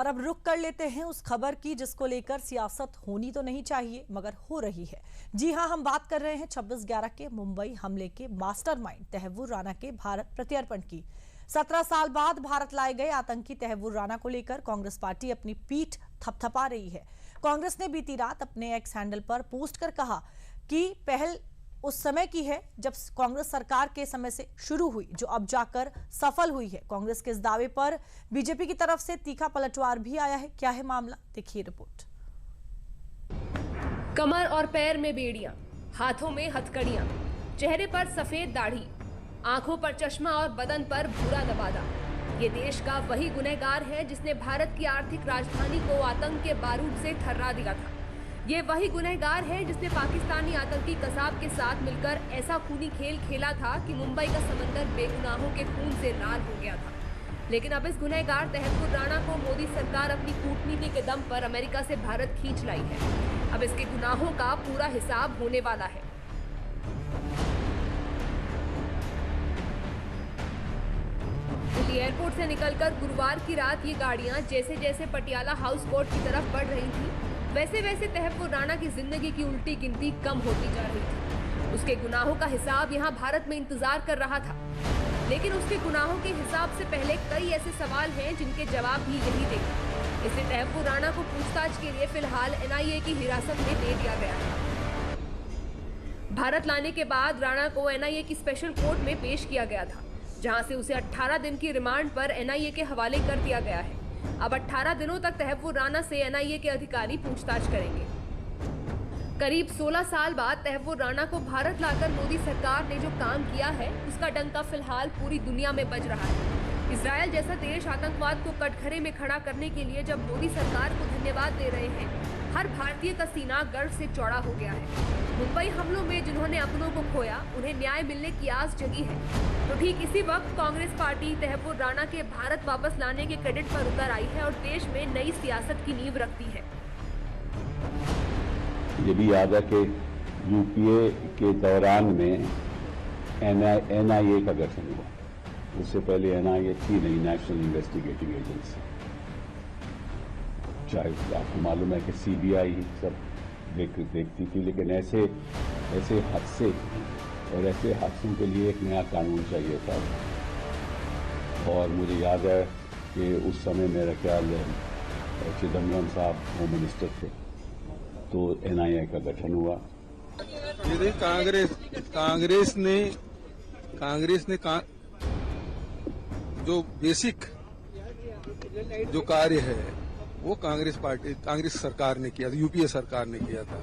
और अब रुख कर लेते हैं उस खबर की जिसको लेकर सियासत होनी तो नहीं चाहिए मगर हो रही है। जी हां, हम बात कर रहे हैं 26/11 के मुंबई हमले के मास्टरमाइंड तहव्वुर राणा के भारत प्रत्यर्पण की। 17 साल बाद भारत लाए गए आतंकी तहव्वुर राणा को लेकर कांग्रेस पार्टी अपनी पीठ थपथपा रही है। कांग्रेस ने बीती रात अपने एक्स हैंडल पर पोस्ट कर कहा कि पहल उस समय की है जब कांग्रेस सरकार के समय से शुरू हुई, जो अब जाकर सफल हुई है। कांग्रेस के इस दावे पर बीजेपी की तरफ से तीखा पलटवार भी आया है। क्या है मामला, देखिए रिपोर्ट। कमर और पैर में बेड़ियां, हाथों में हथकड़ियां, चेहरे पर सफेद दाढ़ी, आंखों पर चश्मा और बदन पर भूरा दबादा। ये देश का वही गुनहगार है जिसने भारत की आर्थिक राजधानी को आतंक के बारूद से ठर्रा दिया था। ये वही गुनहगार है जिसने पाकिस्तानी आतंकी कसाब के साथ मिलकर ऐसा खूनी खेल खेला था कि मुंबई का समंदर बेगुनाहों के खून से लाल हो गया था। लेकिन अब इस गुनहगार तहव्वुर राणा को मोदी सरकार अपनी कूटनीति के दम पर अमेरिका से भारत खींच लाई है। अब इसके गुनाहों का पूरा हिसाब होने वाला है। दिल्ली एयरपोर्ट से निकलकर गुरुवार की रात ये गाड़ियां जैसे जैसे पटियाला हाउस कोर्ट की तरफ बढ़ रही थी, वैसे वैसे तहव्वुर राणा की जिंदगी की उल्टी गिनती कम होती जा रही थी। उसके गुनाहों का हिसाब यहाँ भारत में इंतजार कर रहा था, लेकिन उसके गुनाहों के हिसाब से पहले कई ऐसे सवाल हैं जिनके जवाब भी यही देंगे। इसलिए तहव्वुर राणा को पूछताछ के लिए फिलहाल एनआईए की हिरासत में दे दिया गया है। भारत लाने के बाद राणा को एनआईए की स्पेशल कोर्ट में पेश किया गया था, जहां से उसे 18 दिन की रिमांड पर एनआईए के हवाले कर दिया गया है। अब 18 दिनों तक तहव्वुर राणा से एनआईए के अधिकारी पूछताछ करेंगे। करीब 16 साल बाद तहव्वुर राणा को भारत लाकर मोदी सरकार ने जो काम किया है, उसका डंका फिलहाल पूरी दुनिया में बज रहा है। इजरायल जैसा देश आतंकवाद को कटघरे में खड़ा करने के लिए जब मोदी सरकार को धन्यवाद दे रहे हैं, हर भारतीय का सीना गर्व से चौड़ा हो गया है। मुंबई हमलों में जिन्होंने अपनों को खोया, उन्हें न्याय मिलने की आस जगी है। तो ठीक इसी वक्त कांग्रेस पार्टी तहव्वुर राणा के भारत वापस लाने के क्रेडिट पर उतर आई है और देश में नई सियासत की नींव रखती है। ये भी याद है कि यूपीए के दौरान में एनआईए का गठन हुआ। उससे पहले एनआईए थी नहीं, नेशनल इन्वेस्टिगेटिंग एजेंसी। चाहे आपको मालूम है कि सीबीआई सब देखती थी, लेकिन ऐसे हादसे और ऐसे हादसों के लिए एक नया कानून चाहिए था। और मुझे याद है कि उस समय मेरा ख्याल चिदम्बरम साहब होम मिनिस्टर थे, तो एनआईए का गठन हुआ। यदि कांग्रेस ने जो बेसिक जो कार्य है वो कांग्रेस सरकार ने किया था, यूपीए सरकार ने किया था,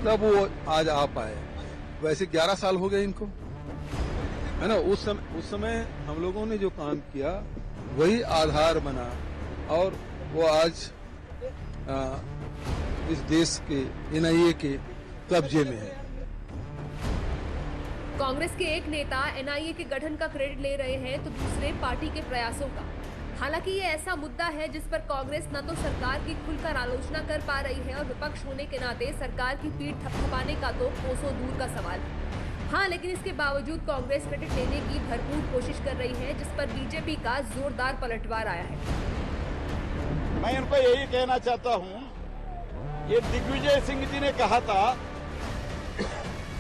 तब वो आज आ पाए। वैसे 11 साल हो गए इनको, है ना। उस समय हम लोगों ने जो काम किया वही आधार बना और वो आज इस देश के एनआईए के कब्जे में है। कांग्रेस के एक नेता एनआईए के गठन का क्रेडिट ले रहे हैं तो दूसरे पार्टी के प्रयासों का। हालांकि ये ऐसा मुद्दा है जिस पर कांग्रेस न तो सरकार की खुलकर आलोचना कर पा रही है और विपक्ष होने के नाते सरकार की पीठ थपथपाने का तो कोसों दूर का सवाल है। हाँ, लेकिन इसके बावजूद कांग्रेस क्रेडिट लेने की भरपूर कोशिश कर रही है, जिस पर बीजेपी का जोरदार पलटवार आया है। मैं इनको यही कहना चाहता हूँ, ये दिग्विजय सिंह जी ने कहा था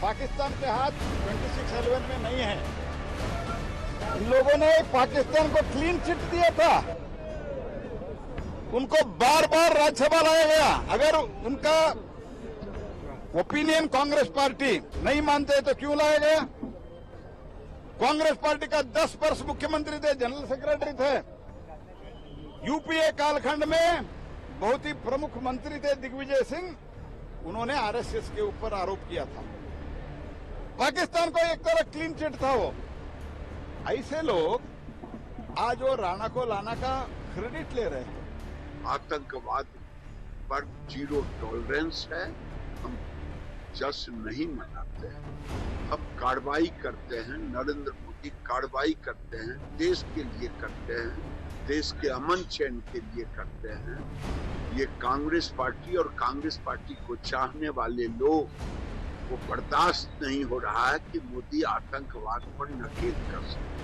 पाकिस्तान के हाथ 26/11 में नहीं है। इन लोगों ने पाकिस्तान को क्लीन चिट दिया था, उनको बार बार राज्यसभा लाया गया। अगर उनका ओपिनियन कांग्रेस पार्टी नहीं मानते तो क्यों लाया गया? कांग्रेस पार्टी का 10 वर्ष मुख्यमंत्री थे, जनरल सेक्रेटरी थे। यूपीए कालखंड में बहुत ही प्रमुख मंत्री थे दिग्विजय सिंह, उन्होंने आरएसएस के ऊपर आरोप किया था। पाकिस्तान को एक तरह क्लीन चिट था वो। ऐसे लोग आज वो राणा को लाना का क्रेडिट ले रहे हैं। आतंकवाद पर जीरो टॉलरेंस है। हम जश्न नहीं मनाते हैं, हम कार्रवाई करते हैं। नरेंद्र मोदी कार्रवाई करते हैं, देश के लिए करते हैं, देश के अमन चैन के लिए करते हैं। ये कांग्रेस पार्टी और कांग्रेस पार्टी को चाहने वाले लोग वो बर्दाश्त नहीं हो रहा है कि मोदी आतंकवाद पर नकेल कर सके।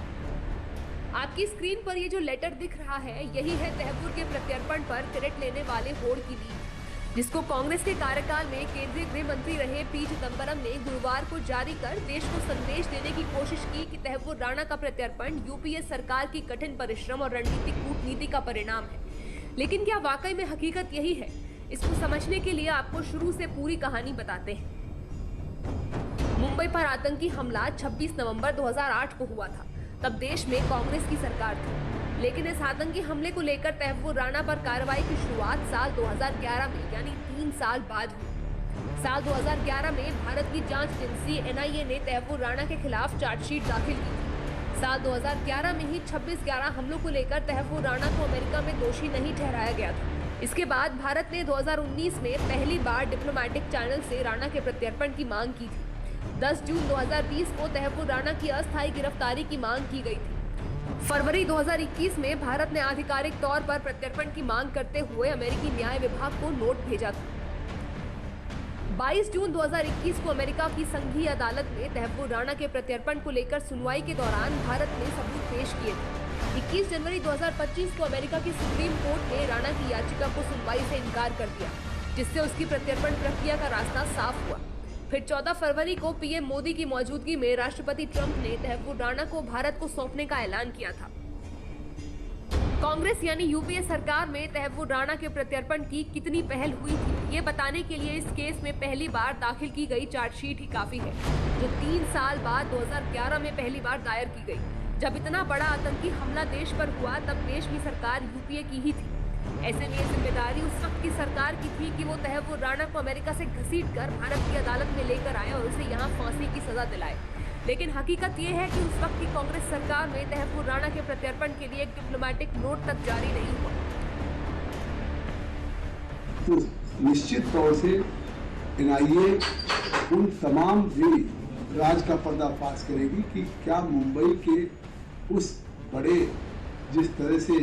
आपकी स्क्रीन पर ये जो लेटर दिख रहा है, यही है तहव्वुर के प्रत्यर्पण पर क्रेडिट लेने वाले होड़ की लीक, जिसको कांग्रेस के कार्यकाल में केंद्रीय गृह मंत्री रहे पी चिदंबरम ने गुरुवार को जारी कर देश को संदेश देने की कोशिश की कि तहव्वुर राणा का प्रत्यर्पण यूपीए सरकार की कठिन परिश्रम और रणनीतिक कूटनीति का परिणाम है। लेकिन क्या वाकई में हकीकत यही है? इसको समझने के लिए आपको शुरू से पूरी कहानी बताते हैं। मुंबई पर आतंकी हमला 26 नवंबर 2008 को हुआ था। तब देश में कांग्रेस की सरकार थी, लेकिन इस आतंकी हमले को लेकर तहव्वुर राणा पर कार्रवाई की शुरुआत साल 2011 में, यानी 3 साल बाद हुई। साल 2011 में भारत की जांच एजेंसी NIA ने तहव्वुर राणा के खिलाफ चार्जशीट दाखिल की थी। साल 2011 में ही 26/11 हमलों को लेकर तहव्वुर राणा को अमेरिका में दोषी नहीं ठहराया गया था। इसके बाद भारत ने 2019 में पहली बार डिप्लोमेटिक चैनल से राणा के प्रत्यर्पण की मांग की थी। 10 जून 2020 को तहव्वुर राणा की अस्थायी गिरफ्तारी की मांग की गई थी। फरवरी 2021 में भारत ने आधिकारिक तौर पर प्रत्यर्पण की मांग करते हुए अमेरिकी न्याय विभाग को नोट भेजा था। 22 जून 2021 को अमेरिका की संघीय अदालत में तहव्वुर राणा के प्रत्यर्पण को लेकर सुनवाई के दौरान भारत ने सबूत पेश किए थे। 21 जनवरी 2025 को अमेरिका की सुप्रीम कोर्ट ने राणा की याचिका को सुनवाई से इनकार कर दिया, जिससे उसकी प्रत्यर्पण प्रक्रिया का रास्ता साफ हुआ। फिर 14 फरवरी को पीएम मोदी की मौजूदगी में राष्ट्रपति ट्रंप ने तहव्वुर राणा को भारत को सौंपने का ऐलान किया था। कांग्रेस यानी यूपीए सरकार में तहव्वुर राणा के प्रत्यर्पण की कितनी पहल हुई थी, ये बताने के लिए इस केस में पहली बार दाखिल की गई चार्जशीट ही काफी है, जो 3 साल बाद 2011 में पहली बार दायर की गई। जब इतना बड़ा आतंकी हमला देश पर हुआ, तब देश की सरकार यूपीए की ही थी। ऐसे में ये जिम्मेदारी उस वक्त की सरकार की थी कि वो तहव्वुर राणा को अमेरिका से घसीटकर भारत की अदालत में लेकर आए और उसे यहाँ फांसी की सजा दिलाए। लेकिन हकीकत ये है कि उस वक्त की कांग्रेस सरकार में तहव्वुर राणा के प्रत्यर्पण के लिए एक डिप्लोमेटिक नोट तक जारी नहीं हुआ। तो निश्चित तौर से NIA उन तमाम भी राज का पर्दाफाश करेगी कि क्या मुंबई के उस बड़े, जिस तरह से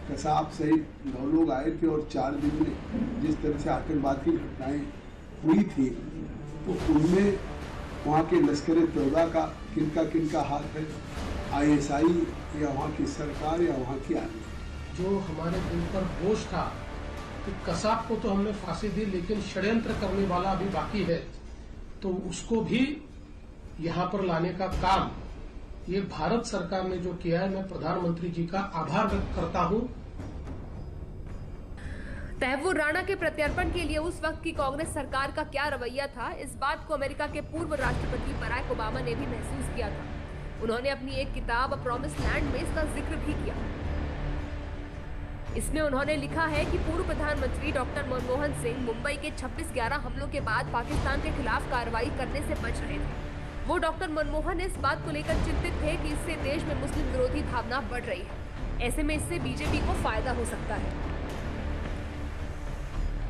कसाब सहित 9 लोग आए थे और 4 दिन में जिस तरह से आतंकवाद की घटनाएं हुई थी, तो उनमें वहाँ के लश्कर-ए-तोयबा का किनका हाथ है, ISI या वहाँ की सरकार या वहाँ की आर्मी। जो हमारे दिल पर बोझ था कि कसाब को तो हमने फांसी दी, लेकिन षड्यंत्र करने वाला अभी बाकी है, तो उसको भी यहाँ पर लाने का काम ये भारत सरकार ने जो किया है, मैं प्रधानमंत्री जी का आभार व्यक्त करता हूं। तहव्वुर राणा के प्रत्यर्पण के लिए उस वक्त की कांग्रेस सरकार का क्या रवैया था, इस बात को अमेरिका के पूर्व राष्ट्रपति बराक ओबामा ने भी महसूस किया था। उन्होंने अपनी एक किताब अ प्रॉमिस्ड लैंड में इसका जिक्र भी किया। इसमें उन्होंने लिखा है कि पूर्व प्रधानमंत्री डॉक्टर मनमोहन सिंह मुंबई के 26/11 हमलों के बाद पाकिस्तान के खिलाफ कार्रवाई करने से बच रहे थे। वो डॉक्टर मनमोहन इस बात को लेकर चिंतित थे कि इससे देश में मुस्लिम विरोधी भावना बढ़ रही है। ऐसे में इससे बीजेपी को फायदा हो सकता है।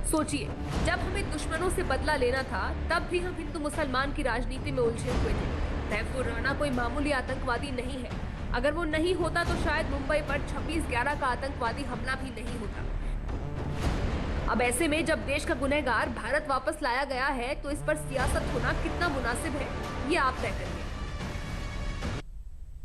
सोचिए, जब हमें दुश्मनों से बदला लेना था, तब भी हम हिंदू मुसलमान की राजनीति में उलझे हुए थे। तहव्वुर राणा कोई मामूली आतंकवादी नहीं है। अगर वो नहीं होता तो शायद मुंबई पर 26/11 का आतंकवादी हमला भी नहीं होता। अब ऐसे में जब देश का गुनहगार भारत वापस लाया गया है, तो इस पर सियासत होना कितना मुनासिब है, ये आप तय करें।